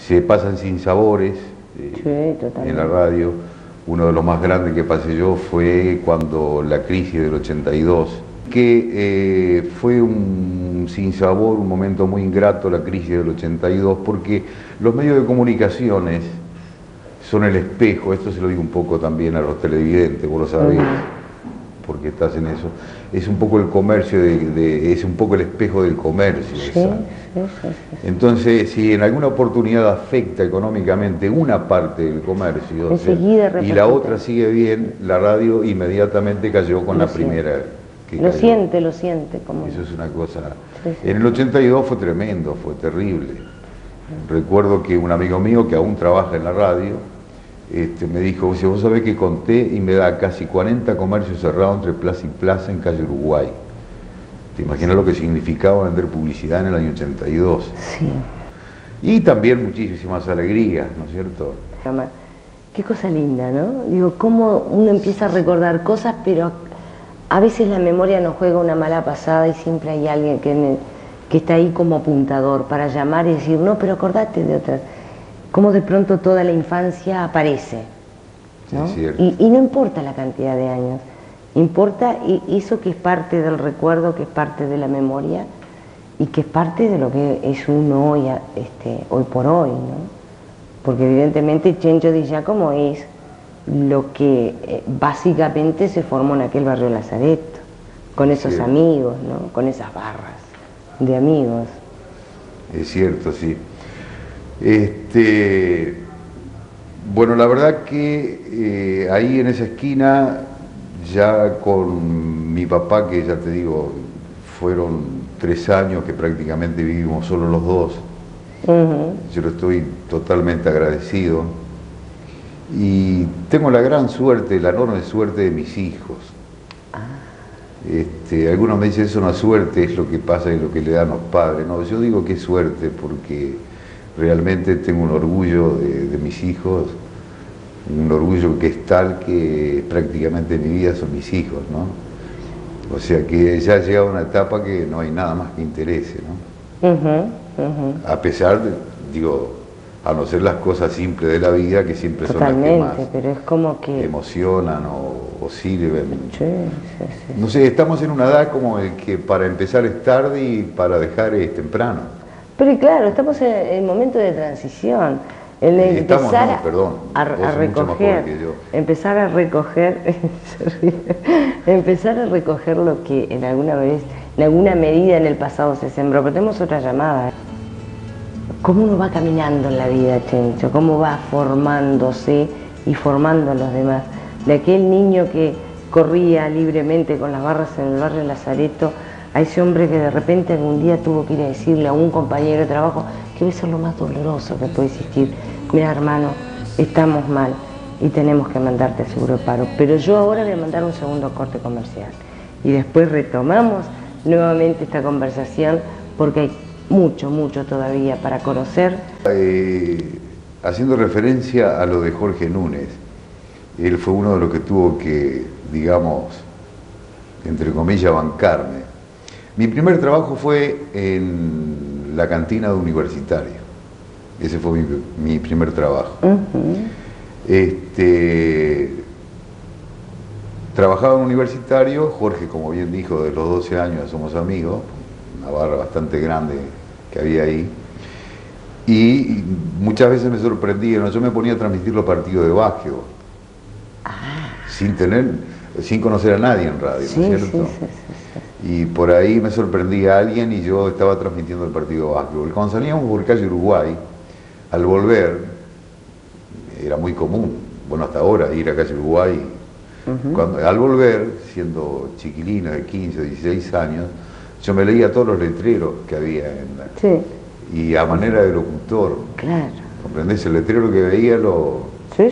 se pasan sinsabores Sí, totalmente. en la radio. Uno de los más grandes que pasé yo fue cuando la crisis del 82, que fue un sinsabor, un momento muy ingrato la crisis del 82, porque los medios de comunicaciones son el espejo, esto se lo digo un poco también a los televidentes, vos lo sabés, porque estás en eso, es un poco el comercio, es un poco el espejo del comercio. Sí, sí, sí. Entonces, si en alguna oportunidad afecta económicamente una parte del comercio, enseguida y la repercute. otra sigue bien, la radio inmediatamente cayó con la primera que Lo cayó. lo siente como... Eso es una cosa... Sí, sí. En el 82 fue tremendo, fue terrible. Recuerdo que un amigo mío que aún trabaja en la radio, me dijo, si vos sabés que conté y me da casi 40 comercios cerrados entre plaza y plaza en calle Uruguay. ¿Te imaginas lo que significaba vender publicidad en el año 82? Sí. Y también muchísimas alegrías, ¿no es cierto? Qué cosa linda, ¿no? Digo, cómo uno empieza a recordar cosas, pero a veces la memoria nos juega una mala pasada y siempre hay alguien que está ahí como apuntador para llamar y decir, no, pero acordate de otras. Cómo de pronto toda la infancia aparece, ¿no? Sí, es cierto. Y no importa la cantidad de años, importa eso que es parte del recuerdo, que es parte de la memoria y que es parte de lo que es uno hoy, hoy por hoy, ¿no? Porque evidentemente Chencho de Giacomo es lo que básicamente se formó en aquel barrio Lazareto, con esos amigos, ¿no? Con esas barras de amigos. Es cierto, sí. Bueno, la verdad que ahí en esa esquina, ya con mi papá, que ya te digo, fueron 3 años que prácticamente vivimos solo los dos, yo le estoy totalmente agradecido y tengo la gran suerte, la enorme suerte de mis hijos. Algunos me dicen, eso no es suerte, es lo que pasa y lo que le dan los padres. No, yo digo que es suerte porque realmente tengo un orgullo de mis hijos, un orgullo que es tal que prácticamente mi vida son mis hijos, ¿no? O sea que ya ha llegado una etapa que no hay nada más que interese, ¿no? A pesar de, digo, a no ser las cosas simples de la vida, que siempre Totalmente, son las que más pero es como que emocionan o sirven. Sí, sí, sí. No sé, estamos en una edad como el que para empezar es tarde y para dejar es temprano. Pero claro, estamos en el momento de transición, en el empezar a recoger, empezar a recoger, empezar a recoger lo que en alguna vez, en alguna medida en el pasado se sembró. Pero tenemos otra llamada. ¿Cómo uno va caminando en la vida, Chencho? ¿Cómo va formándose y formando a los demás? De aquel niño que corría libremente con las barras en el barrio Lazareto, a ese hombre que de repente algún día tuvo que ir a decirle a un compañero de trabajo que debe ser lo más doloroso que puede existir. Mira, hermano, estamos mal y tenemos que mandarte a seguro de paro, pero yo ahora voy a mandar un segundo corte comercial y después retomamos nuevamente esta conversación porque hay mucho, mucho todavía para conocer. Haciendo referencia a lo de Jorge Núñez, él fue uno de los que tuvo que, digamos, entre comillas, bancarme. Mi primer trabajo fue en la cantina de Universitario. Ese fue mi primer trabajo. Trabajaba en Universitario, Jorge, como bien dijo, de los 12 años somos amigos, una barra bastante grande que había ahí. Y muchas veces me sorprendía, ¿no? Yo me ponía a transmitir los partidos de básquetbol, sin conocer a nadie en radio, ¿no es cierto? Y por ahí me sorprendía a alguien y yo estaba transmitiendo el partido de básquetbol. Cuando salíamos por calle Uruguay, al volver, era muy común, bueno, hasta ahora, ir a calle Uruguay. Al volver, siendo chiquilina de 15, 16 años, yo me leía todos los letreros que había y a manera de locutor. Claro. ¿Comprendés? El letrero que veía lo... Sí.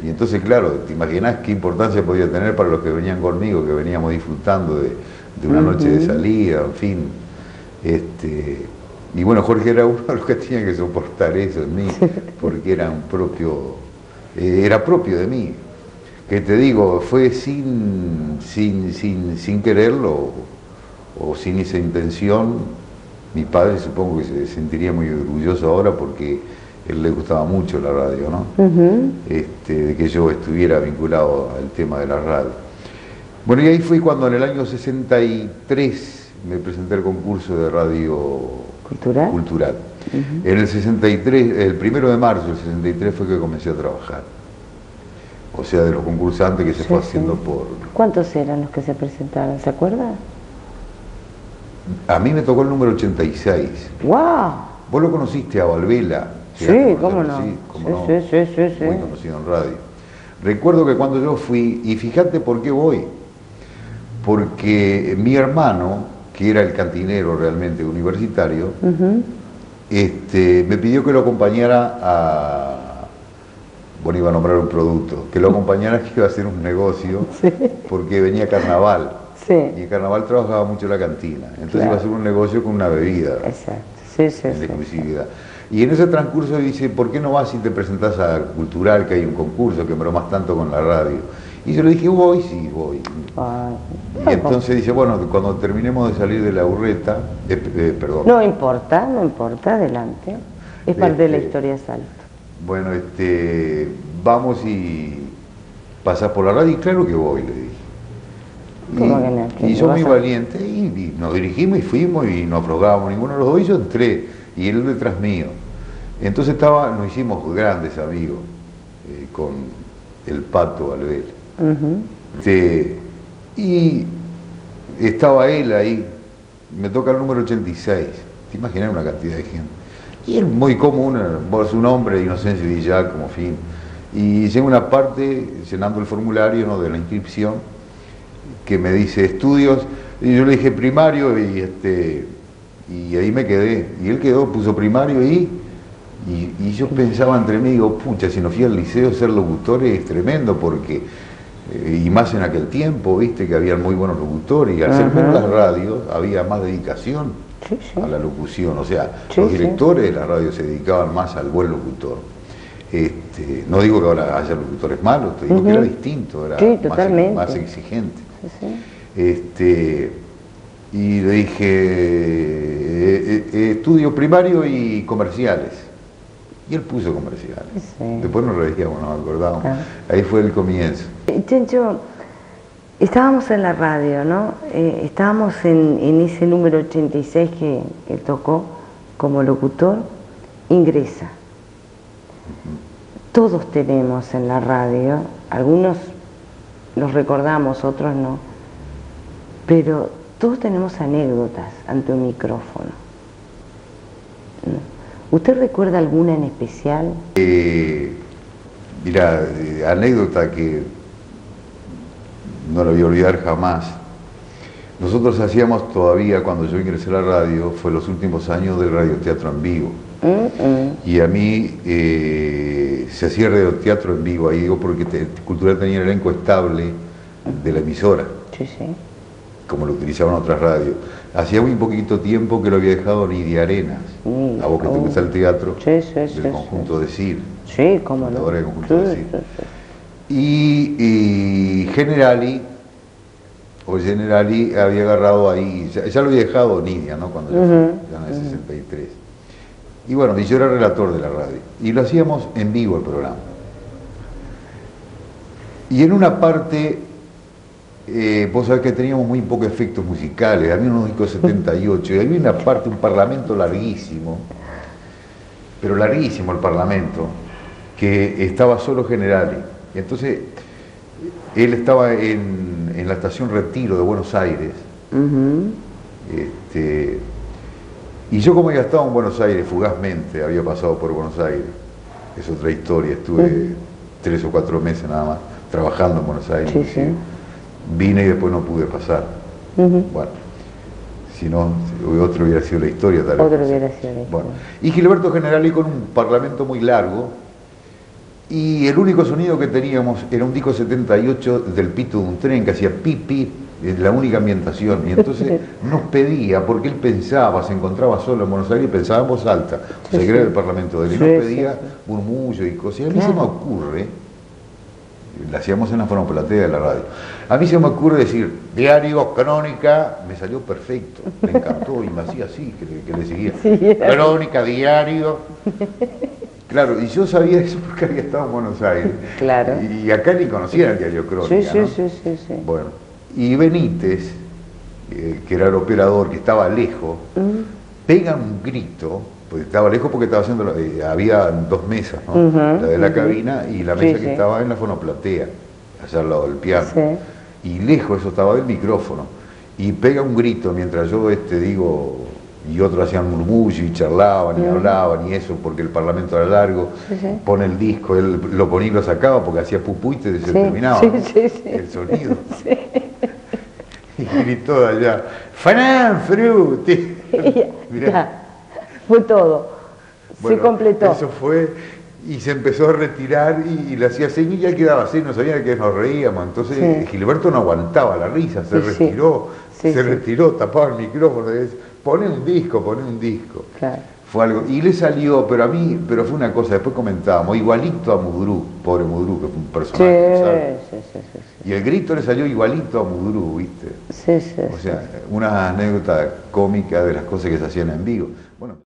Y entonces, claro, te imaginás qué importancia podía tener para los que venían conmigo, que veníamos disfrutando de una noche de salida, en fin. Y bueno, Jorge era uno de los que tenía que soportar eso en mí, porque era era propio de mí. Que te digo, fue sin quererlo o sin esa intención, Mi padre supongo que se sentiría muy orgulloso ahora porque a él le gustaba mucho la radio, ¿no? De que yo estuviera vinculado al tema de la radio. Bueno, y ahí fue cuando en el año 63 me presenté al concurso de radio cultural. En el 63, el 1 de marzo del 63 fue que comencé a trabajar. O sea, de los concursantes que se fue haciendo por... ¿Cuántos eran los que se presentaron? ¿Se acuerda? A mí me tocó el número 86. ¡Wow! ¿Vos lo conociste a Valvela? Sí, cómo no. Sí, sí. Muy conocido en radio. Recuerdo que cuando yo fui, y fíjate por qué voy, porque mi hermano, que era el cantinero realmente universitario, me pidió que lo acompañara a... Bueno, iba a nombrar un producto, que lo acompañara, que iba a hacer un negocio, porque venía carnaval. Sí. Y en carnaval trabajaba mucho la cantina. Entonces iba a hacer un negocio con una bebida. Exacto. De exclusividad. Y en ese transcurso dice, ¿por qué no vas y te presentás a Cultural, que hay un concurso, que bromas tanto con la radio? Y yo le dije, voy. Y entonces dice, bueno, cuando terminemos de salir de la urreta, perdón. No importa, adelante. Es parte de la historia de Salto. Bueno, vamos y pasás por la radio, y claro que voy, le dije. Y yo muy valiente, y nos dirigimos y fuimos y no aflojábamos ninguno de los dos, y yo entré, y él detrás mío. Entonces nos hicimos grandes amigos con el Pato Valvela. Y estaba él ahí, me toca el número 86, te imaginas una cantidad de gente. Y él muy común, su nombre, Inocencio Villar como fin. Y llega una parte, llenando el formulario, ¿no?, de la inscripción, que me dice estudios, y yo le dije primario, y ahí me quedé. Y él puso primario y yo pensaba entre mí, digo, pucha, si no fui al liceo, ser locutor es tremendo, porque, y más en aquel tiempo, viste, que había muy buenos locutores, y al ser menos las radios, había más dedicación a la locución, o sea, los directores de la radio se dedicaban más al buen locutor. No digo que ahora haya locutores malos, te digo que era distinto, era más exigente. Y le dije, estudio primario y comerciales. Y él puso comerciales. Después nos reíamos, no me acordábamos. Ahí fue el comienzo. Chencho, estábamos en la radio, ¿no? Estábamos en ese número 86 que tocó como locutor, ingresa. Todos tenemos en la radio, algunos los recordamos, otros no, pero todos tenemos anécdotas ante un micrófono. ¿Usted recuerda alguna en especial? Mira, anécdota que no la voy a olvidar jamás. Nosotros hacíamos todavía, cuando yo ingresé a la radio, fue los últimos años del radioteatro en vivo. Y a mí se hacía radioteatro en vivo, ahí digo porque Cultural tenía el elenco estable de la emisora, como lo utilizaban otras radios. Hacía muy poquito tiempo que lo había dejado Nidia Arenas, a vos que te gusta el teatro, del conjunto de CIR. Sí, cómo no. Del conjunto de CIR. Y Generali había agarrado ahí, ya lo había dejado Nidia, ¿no?, cuando yo fui, ya en el 63. Y bueno, yo era relator de la radio, y lo hacíamos en vivo el programa. Y en una parte, vos sabés que teníamos muy pocos efectos musicales, había unos discos 78, y había una parte, un parlamento larguísimo, pero larguísimo el parlamento, que estaba solo Generali. Y entonces, él estaba en la estación Retiro de Buenos Aires, y yo, como había estado en Buenos Aires fugazmente, había pasado por Buenos Aires, es otra historia, estuve 3 o 4 meses nada más trabajando en Buenos Aires, vine y después no pude pasar. Bueno, si no, otro hubiera sido la historia tal vez. Otro hubiera sido la historia. Bueno, y Gilberto Generali con un parlamento muy largo, y el único sonido que teníamos era un disco 78 del pito de un tren que hacía pipi, la única ambientación, y entonces nos pedía, porque él pensaba, se encontraba solo en Buenos Aires y pensaba en voz alta, o sea, que era el parlamento de él, y nos pedía murmullo y cosas, y a mí se me ocurre, la hacíamos en la fonoplatea de la radio. A mí se me ocurre decir, diario, crónica, me salió perfecto, me encantó y me hacía así, que le seguía. Sí, crónica, diario. Claro, y yo sabía eso porque había estado en Buenos Aires. Claro. Y acá ni conocía el diario Crónica, sí, ¿no? sí. Bueno, y Benítez, que era el operador, que estaba lejos, pega un grito, pues estaba lejos porque estaba haciendo, había 2 mesas, ¿no? La de la cabina y la mesa que estaba en la fonoplatea, allá al lado del piano. Sí. Y lejos eso estaba del micrófono. Y pega un grito mientras yo digo, y otros hacían murmullo y charlaban y hablaban y eso, porque el parlamento era largo, pone el disco, él lo ponía y lo sacaba porque hacía pupú y se terminaba, ¿no? El sonido. Sí. Y gritó de allá, ¡Fanán, Frutti! Mirá. Fue todo, bueno, se completó. Eso fue, y se empezó a retirar y le hacía señas y él quedaba así, no sabía que nos reíamos. Entonces Gilberto no aguantaba la risa, se retiró, tapaba el micrófono y decía, poné un disco. Claro. Fue algo, y le salió, pero fue una cosa, después comentábamos, igualito a Mudrú, pobre Mudrú, que fue un personaje, ¿sabes? Sí. Y el grito le salió igualito a Mudrú, ¿viste? O sea, una anécdota cómica de las cosas que se hacían en vivo. Bueno,